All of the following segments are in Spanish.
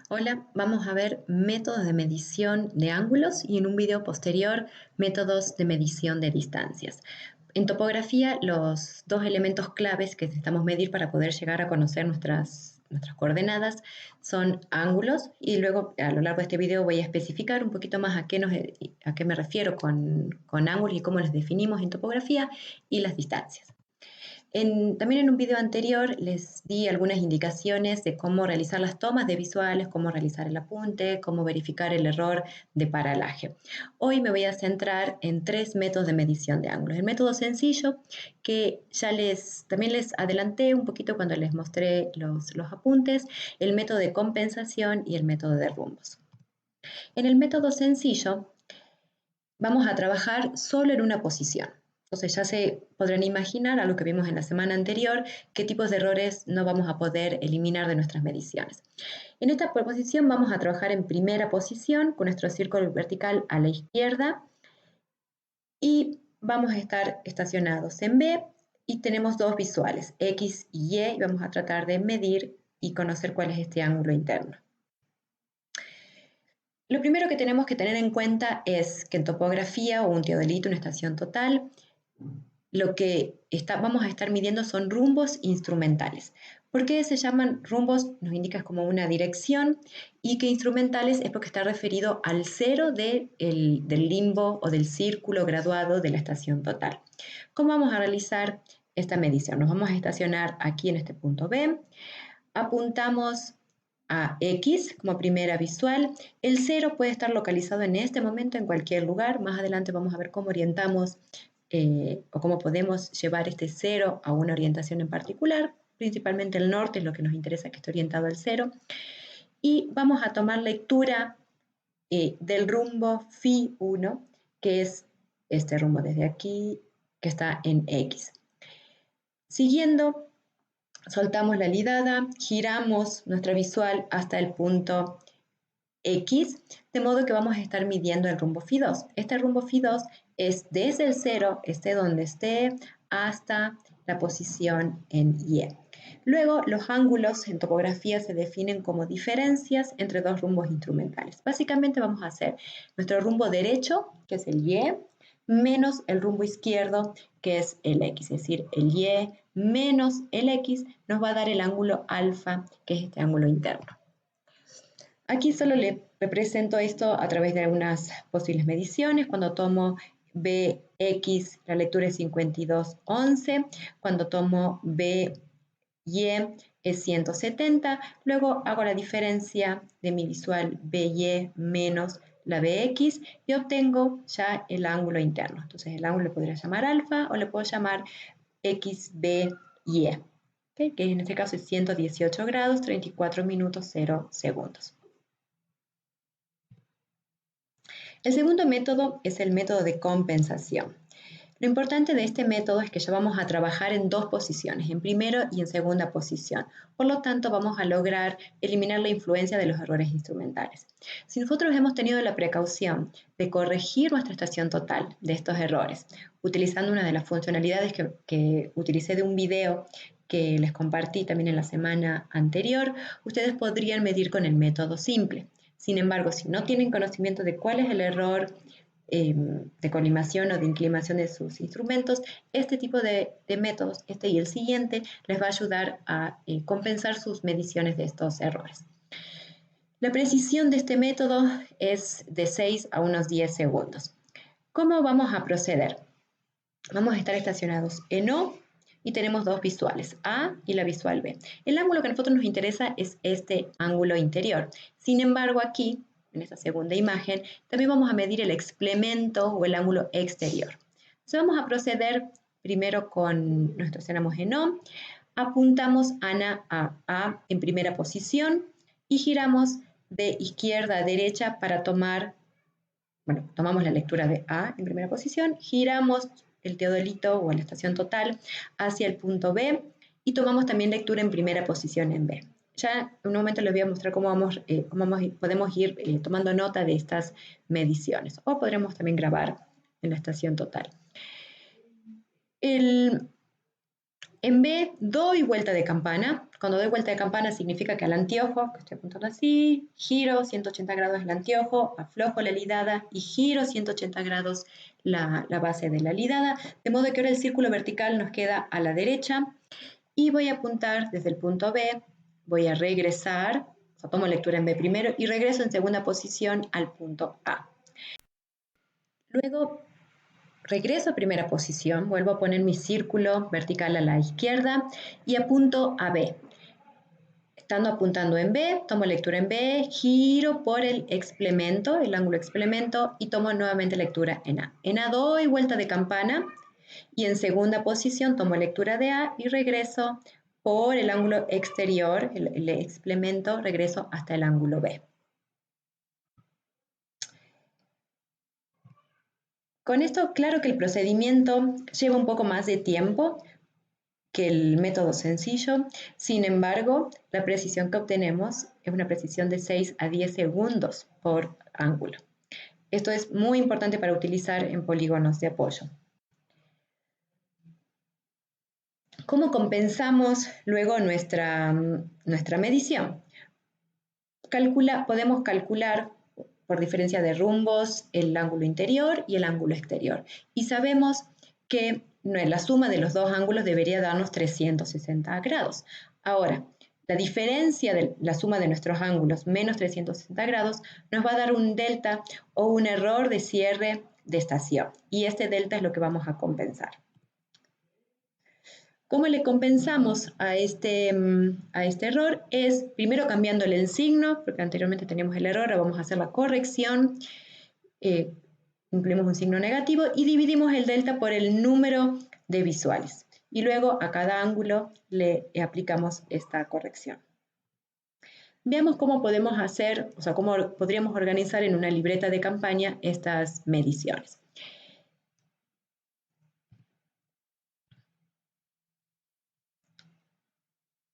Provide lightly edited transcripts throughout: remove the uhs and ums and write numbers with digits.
Hola, vamos a ver métodos de medición de ángulos y en un video posterior métodos de medición de distancias. En topografía, los dos elementos claves que necesitamos medir para poder llegar a conocer nuestras coordenadas son ángulos y luego a lo largo de este video voy a especificar un poquito más a qué me refiero con ángulos y cómo los definimos en topografía y las distancias. También en un video anterior les di algunas indicaciones de cómo realizar las tomas de visuales, cómo realizar el apunte, cómo verificar el error de paralaje. Hoy me voy a centrar en tres métodos de medición de ángulos. El método sencillo, que también les adelanté un poquito cuando les mostré los apuntes, el método de compensación y el método de rumbos. En el método sencillo vamos a trabajar solo en una posición. Entonces ya se podrán imaginar a lo que vimos en la semana anterior, qué tipos de errores no vamos a poder eliminar de nuestras mediciones. En esta posición vamos a trabajar en primera posición con nuestro círculo vertical a la izquierda y vamos a estar estacionados en B y tenemos dos visuales, X y Y, y vamos a tratar de medir y conocer cuál es este ángulo interno. Lo primero que tenemos que tener en cuenta es que en topografía o un teodolito, una estación total, lo que vamos a estar midiendo son rumbos instrumentales. ¿Por qué se llaman rumbos? Nos indica como una dirección y que instrumentales es porque está referido al cero del limbo o del círculo graduado de la estación total. ¿Cómo vamos a realizar esta medición? Nos vamos a estacionar aquí en este punto B, apuntamos a X como primera visual. El cero puede estar localizado en este momento en cualquier lugar. Más adelante vamos a ver cómo orientamos o cómo podemos llevar este cero a una orientación en particular. Principalmente el norte es lo que nos interesa, que esté orientado al cero. Y vamos a tomar lectura del rumbo Φ 1, que es este rumbo desde aquí, que está en X. Siguiendo, soltamos la lidada, giramos nuestra visual hasta el punto X, de modo que vamos a estar midiendo el rumbo Φ2. Este rumbo Φ2 es desde el 0, esté donde esté, hasta la posición en Y. Luego, los ángulos en topografía se definen como diferencias entre dos rumbos instrumentales. Básicamente vamos a hacer nuestro rumbo derecho, que es el Y, menos el rumbo izquierdo, que es el X. Es decir, el Y menos el X nos va a dar el ángulo alfa, que es este ángulo interno. Aquí solo le represento esto a través de algunas posibles mediciones. Cuando tomo BX, la lectura es 52,11. Cuando tomo BY es 170. Luego hago la diferencia de mi visual BY menos la BX y obtengo ya el ángulo interno. Entonces el ángulo le podría llamar alfa o le puedo llamar XBY, ¿okay? Que en este caso es 118 grados, 34 minutos, 0 segundos. El segundo método es el método de compensación. Lo importante de este método es que ya vamos a trabajar en dos posiciones, en primera y en segunda posición. Por lo tanto, vamos a lograr eliminar la influencia de los errores instrumentales. Si nosotros hemos tenido la precaución de corregir nuestra estación total de estos errores, utilizando una de las funcionalidades que utilicé de un video que les compartí también en la semana anterior, ustedes podrían medir con el método simple. Sin embargo, si no tienen conocimiento de cuál es el error de colimación o de inclinación de sus instrumentos, este tipo de métodos, este y el siguiente, les va a ayudar a compensar sus mediciones de estos errores. La precisión de este método es de 6 a unos 10 segundos. ¿Cómo vamos a proceder? Vamos a estar estacionados en O y tenemos dos visuales, A y la visual B. El ángulo que a nosotros nos interesa es este ángulo interior. Sin embargo, aquí, en esta segunda imagen, también vamos a medir el explemento o el ángulo exterior. Entonces vamos a proceder primero con, nos estacionamos en O, apuntamos a A en primera posición y giramos de izquierda a derecha para tomar, bueno, tomamos la lectura de A en primera posición, giramos el teodolito o la estación total hacia el punto B y tomamos también lectura en primera posición en B. Ya en un momento les voy a mostrar cómo podemos ir tomando nota de estas mediciones o podremos también grabar en la estación total. En B doy vuelta de campana. Cuando doy vuelta de campana significa que al anteojo, que estoy apuntando así, giro 180 grados el anteojo, aflojo la lidada y giro 180 grados la base de la lidada, de modo que ahora el círculo vertical nos queda a la derecha y voy a apuntar desde el punto B, voy a regresar, o sea, tomo lectura en B primero y regreso en segunda posición al punto A. Luego regreso a primera posición, vuelvo a poner mi círculo vertical a la izquierda y apunto a B. Estando apuntando en B, tomo lectura en B, giro por el explemento, el ángulo explemento, y tomo nuevamente lectura en A. En A doy vuelta de campana y en segunda posición tomo lectura de A y regreso por el ángulo exterior, el explemento, regreso hasta el ángulo B. Con esto, claro que el procedimiento lleva un poco más de tiempo que el método sencillo, sin embargo, la precisión que obtenemos es una precisión de 6 a 10 segundos por ángulo. Esto es muy importante para utilizar en polígonos de apoyo. ¿Cómo compensamos luego nuestra medición? Podemos calcular por diferencia de rumbos el ángulo interior y el ángulo exterior. Y sabemos que la suma de los dos ángulos debería darnos 360 grados. Ahora, la diferencia de la suma de nuestros ángulos menos 360 grados nos va a dar un delta o un error de cierre de estación. Y este delta es lo que vamos a compensar. ¿Cómo le compensamos a este error? Es primero cambiándole el signo, porque anteriormente teníamos el error, ahora vamos a hacer la corrección. Incluimos un signo negativo y dividimos el delta por el número de visuales. Y luego a cada ángulo le aplicamos esta corrección. Veamos cómo podemos hacer, o sea, cómo podríamos organizar en una libreta de campaña estas mediciones.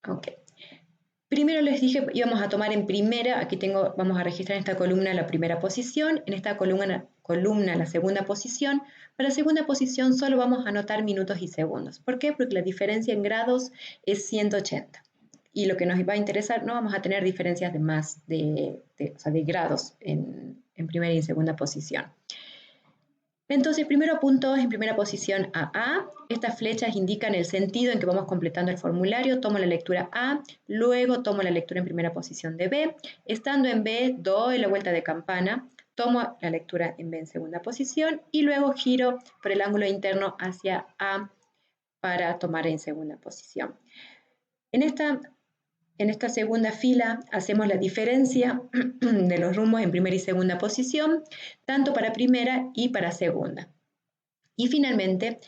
Ok. Primero les dije, íbamos a tomar en primera, aquí vamos a registrar en esta columna la primera posición, en esta columna la segunda posición. Para la segunda posición solo vamos a anotar minutos y segundos. ¿Por qué? Porque la diferencia en grados es 180. Y lo que nos va a interesar, no vamos a tener diferencias de más de grados en primera y en segunda posición. Entonces, primero apunto en primera posición a A. Estas flechas indican el sentido en que vamos completando el formulario. Tomo la lectura A, luego tomo la lectura en primera posición de B. Estando en B, doy la vuelta de campana, tomo la lectura en B en segunda posición y luego giro por el ángulo interno hacia A para tomar en segunda posición. En esta segunda fila hacemos la diferencia de los rumbos en primera y segunda posición, tanto para primera y para segunda. Y finalmente,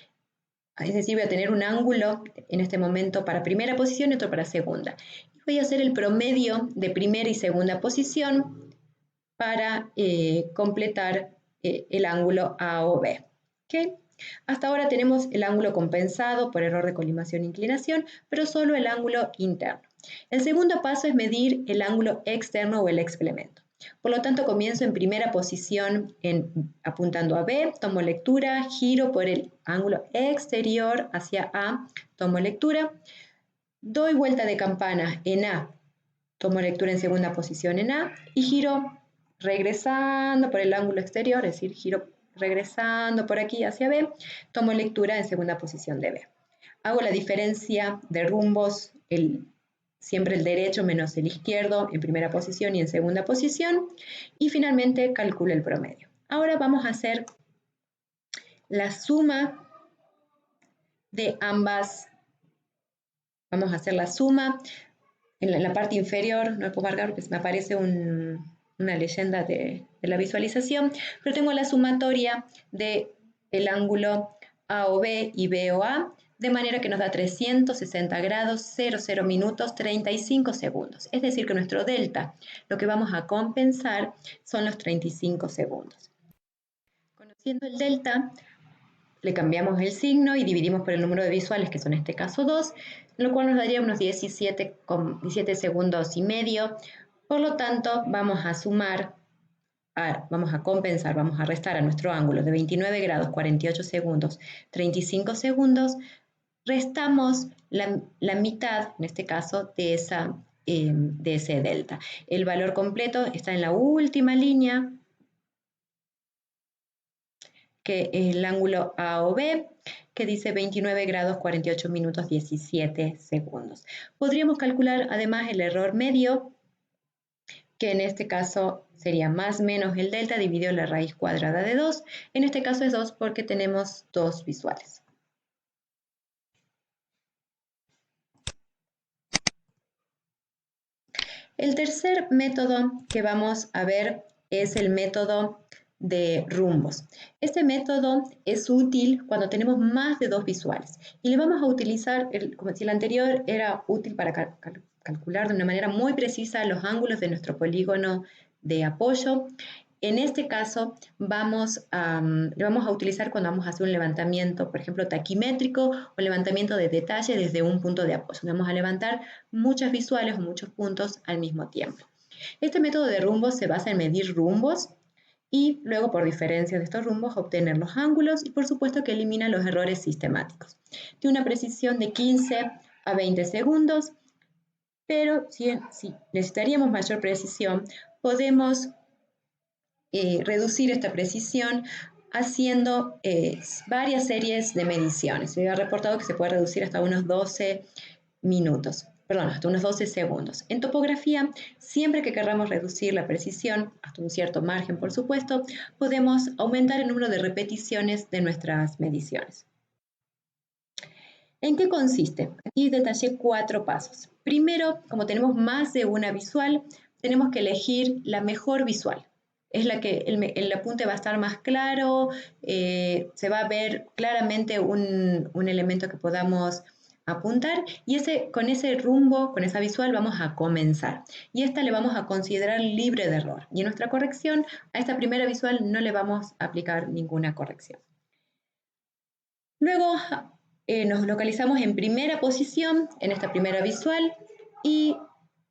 es decir, voy a tener un ángulo en este momento para primera posición y otro para segunda. Y voy a hacer el promedio de primera y segunda posición para completar el ángulo A o B. ¿Okay? Hasta ahora tenemos el ángulo compensado por error de colimación e inclinación, pero solo el ángulo interno. El segundo paso es medir el ángulo externo o el explemento. Por lo tanto, comienzo en primera posición apuntando a B, tomo lectura, giro por el ángulo exterior hacia A, tomo lectura, doy vuelta de campana en A, tomo lectura en segunda posición en A y giro regresando por el ángulo exterior, es decir, giro regresando por aquí hacia B, tomo lectura en segunda posición de B. Hago la diferencia de rumbos, siempre el derecho menos el izquierdo en primera posición y en segunda posición, y finalmente calculo el promedio. Ahora vamos a hacer la suma de ambas. Vamos a hacer la suma en la parte inferior, no lo puedo marcar porque me aparece una leyenda de la visualización, pero tengo la sumatoria del ángulo A o B y B o A, de manera que nos da 360 grados, 00 minutos, 35 segundos. Es decir, que nuestro delta, lo que vamos a compensar son los 35 segundos. Conociendo el delta, le cambiamos el signo y dividimos por el número de visuales, que son en este caso 2, lo cual nos daría unos 17 segundos y medio. Por lo tanto, vamos a sumar, vamos a compensar, vamos a restar a nuestro ángulo de 29 grados, 48 segundos, 35 segundos, restamos la mitad, en este caso, de ese delta. El valor completo está en la última línea, que es el ángulo AOB, que dice 29 grados 48 minutos 17 segundos. Podríamos calcular además el error medio, que en este caso sería más menos el delta dividido la raíz cuadrada de 2. En este caso es 2 porque tenemos dos visuales. El tercer método que vamos a ver es el método de rumbos. Este método es útil cuando tenemos más de dos visuales y le vamos a utilizar, como si el anterior era útil para calcular de una manera muy precisa los ángulos de nuestro polígono de apoyo. En este caso le vamos a utilizar cuando vamos a hacer un levantamiento, por ejemplo, taquimétrico o levantamiento de detalle desde un punto de apoyo. Vamos a levantar muchas visuales o muchos puntos al mismo tiempo. Este método de rumbos se basa en medir rumbos y luego por diferencia de estos rumbos obtener los ángulos y por supuesto que elimina los errores sistemáticos. Tiene una precisión de 15 a 20 segundos, pero si necesitaríamos mayor precisión, podemos reducir esta precisión haciendo varias series de mediciones. Se ha reportado que se puede reducir hasta unos 12 minutos, perdón, hasta unos 12 segundos. En topografía, siempre que queramos reducir la precisión, hasta un cierto margen, por supuesto, podemos aumentar el número de repeticiones de nuestras mediciones. ¿En qué consiste? Aquí detallé 4 pasos. Primero, como tenemos más de una visual, tenemos que elegir la mejor visual. Es la que el apunte va a estar más claro, se va a ver claramente un elemento que podamos apuntar y con ese rumbo, con esa visual vamos a comenzar. Y esta le vamos a considerar libre de error. Y en nuestra corrección, a esta primera visual no le vamos a aplicar ninguna corrección. Luego nos localizamos en primera posición, en esta primera visual, y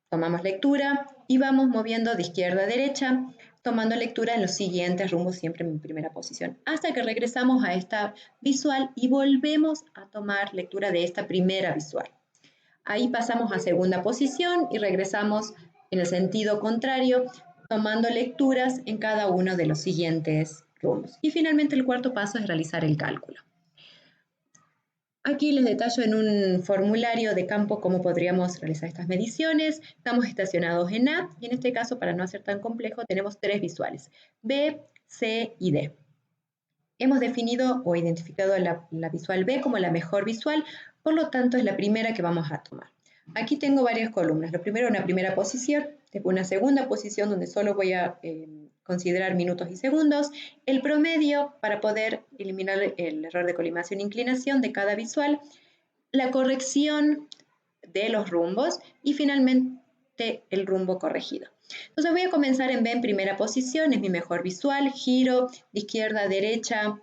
tomamos lectura y vamos moviendo de izquierda a derecha, tomando lectura en los siguientes rumbos, siempre en primera posición, hasta que regresamos a esta visual y volvemos a tomar lectura de esta primera visual. Ahí pasamos a segunda posición y regresamos en el sentido contrario, tomando lecturas en cada uno de los siguientes rumbos. Y finalmente el cuarto paso es realizar el cálculo. Aquí les detallo en un formulario de campo cómo podríamos realizar estas mediciones. Estamos estacionados en A y en este caso, para no ser tan complejo, tenemos 3 visuales, B, C y D. Hemos definido o identificado la visual B como la mejor visual, por lo tanto es la primera que vamos a tomar. Aquí tengo varias columnas. Lo primero, una primera posición, después una segunda posición donde solo voy a considerar minutos y segundos, el promedio para poder eliminar el error de colimación e inclinación de cada visual, la corrección de los rumbos y finalmente el rumbo corregido. Entonces voy a comenzar en B en primera posición, es mi mejor visual, giro de izquierda a derecha,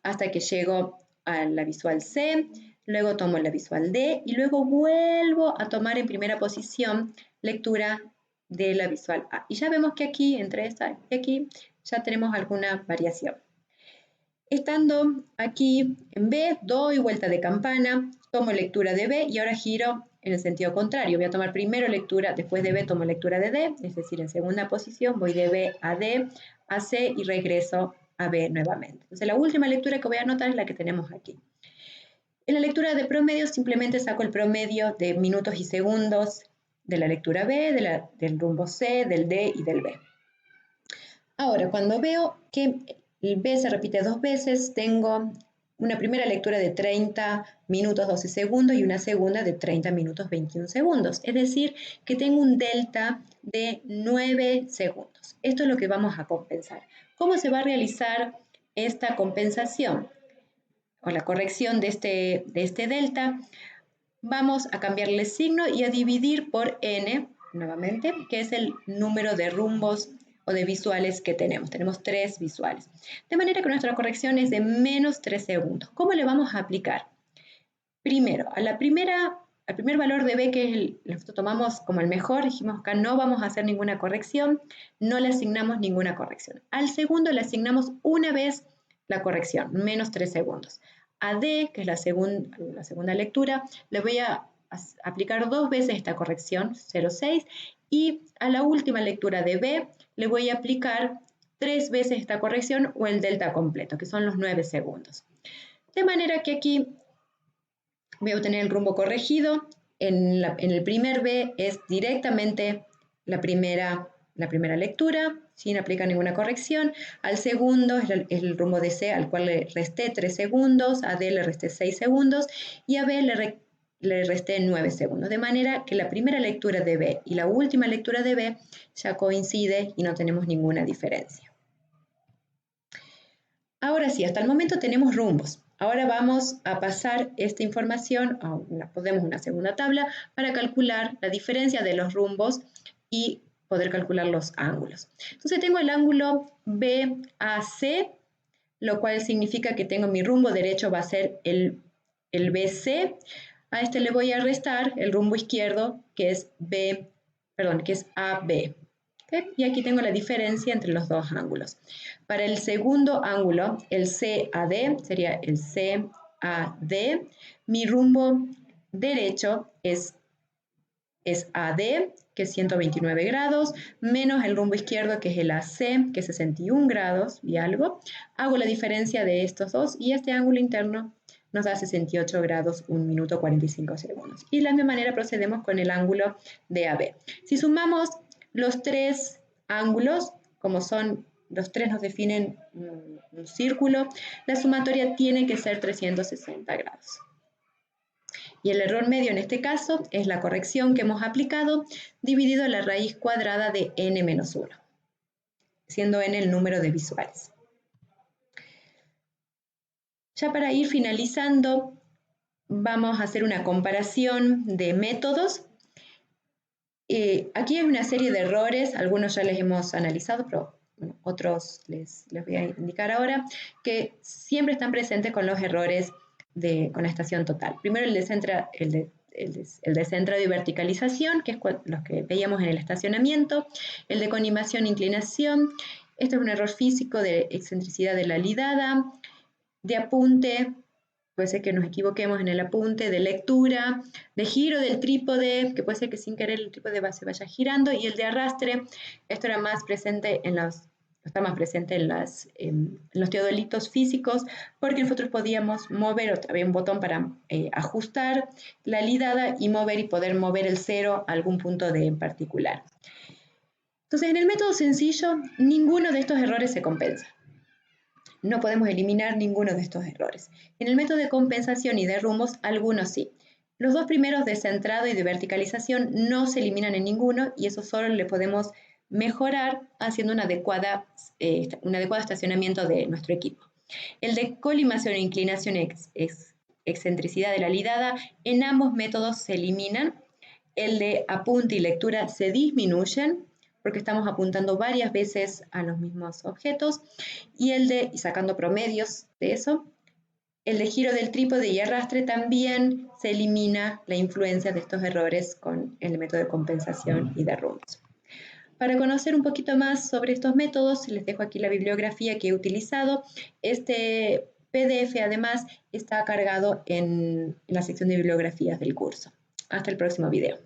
hasta que llego a la visual C, luego tomo la visual D y luego vuelvo a tomar en primera posición lectura de la visual A. Y ya vemos que aquí, entre esta y aquí, ya tenemos alguna variación. Estando aquí en B, doy vuelta de campana, tomo lectura de B y ahora giro en el sentido contrario. Voy a tomar primero lectura, después de B tomo lectura de D, es decir, en segunda posición voy de B a D, a C y regreso a B nuevamente. Entonces la última lectura que voy a anotar es la que tenemos aquí. En la lectura de promedio simplemente saco el promedio de minutos y segundos de la lectura B, del rumbo C, del D y del B. Ahora, cuando veo que el B se repite 2 veces, tengo una primera lectura de 30 minutos 12 segundos y una segunda de 30 minutos 21 segundos. Es decir, que tengo un delta de 9 segundos. Esto es lo que vamos a compensar. ¿Cómo se va a realizar esta compensación o la corrección de este delta? Vamos a cambiarle signo y a dividir por n, nuevamente, que es el número de rumbos o de visuales que tenemos. Tenemos 3 visuales. De manera que nuestra corrección es de menos 3 segundos. ¿Cómo le vamos a aplicar? Primero, al primer valor de B, que nosotros tomamos como el mejor, dijimos acá no vamos a hacer ninguna corrección, no le asignamos ninguna corrección. Al segundo le asignamos una vez la corrección, menos 3 segundos. D, que es la segunda lectura, le voy a aplicar 2 veces esta corrección, 0,6, y a la última lectura de B le voy a aplicar 3 veces esta corrección o el delta completo, que son los 9 segundos. De manera que aquí voy a obtener el rumbo corregido. En el primer B es directamente la primera lectura, sin aplicar ninguna corrección. Al segundo es el rumbo de C, al cual le resté 3 segundos, a D le resté 6 segundos y a B le resté 9 segundos. De manera que la primera lectura de B y la última lectura de B ya coincide y no tenemos ninguna diferencia. Ahora sí, hasta el momento tenemos rumbos. Ahora vamos a pasar esta información a una segunda tabla para calcular la diferencia de los rumbos y poder calcular los ángulos. Entonces tengo el ángulo BAC, lo cual significa que tengo mi rumbo derecho va a ser el BC. A este le voy a restar el rumbo izquierdo, que es AB. ¿Okay? Y aquí tengo la diferencia entre los dos ángulos. Para el segundo ángulo, el CAD, sería el CAD. Mi rumbo derecho es AD, que es 129 grados, menos el rumbo izquierdo, que es el AC, que es 61 grados y algo. Hago la diferencia de estos dos y este ángulo interno nos da 68 grados, 1 minuto 45 segundos. Y de la misma manera procedemos con el ángulo de AB. Si sumamos los 3 ángulos, como son los 3 nos definen un círculo, la sumatoria tiene que ser 360 grados. Y el error medio en este caso es la corrección que hemos aplicado dividido la raíz cuadrada de n-1, siendo n el número de visuales. Ya para ir finalizando, vamos a hacer una comparación de métodos. Aquí hay una serie de errores, algunos ya les hemos analizado, pero bueno, otros les voy a indicar ahora, que siempre están presentes con los errores con la estación total. Primero el descentrado y verticalización, que es los que veíamos en el estacionamiento, el de colimación e inclinación. Esto es un error físico de excentricidad de la lidada, de apunte, puede ser que nos equivoquemos en el apunte, de lectura, de giro del trípode, que puede ser que sin querer el trípode se vaya girando, y el de arrastre. Esto era más presente está más presente en los teodolitos físicos, porque nosotros podíamos mover, había un botón para ajustar la lidada y poder mover el cero a algún punto en particular. Entonces, en el método sencillo, ninguno de estos errores se compensa. No podemos eliminar ninguno de estos errores. En el método de compensación y de rumbos, algunos sí. Los dos primeros de centrado y de verticalización no se eliminan en ninguno y eso solo le podemos mejorar haciendo un adecuado estacionamiento de nuestro equipo. El de colimación e inclinación excentricidad de la lidada, en ambos métodos se eliminan. El de apunte y lectura se disminuyen porque estamos apuntando varias veces a los mismos objetos, y sacando promedios de eso. El de giro del trípode y arrastre también se elimina la influencia de estos errores con el método de compensación y de rumbos. Para conocer un poquito más sobre estos métodos, les dejo aquí la bibliografía que he utilizado. Este PDF además está cargado en la sección de bibliografías del curso. Hasta el próximo video.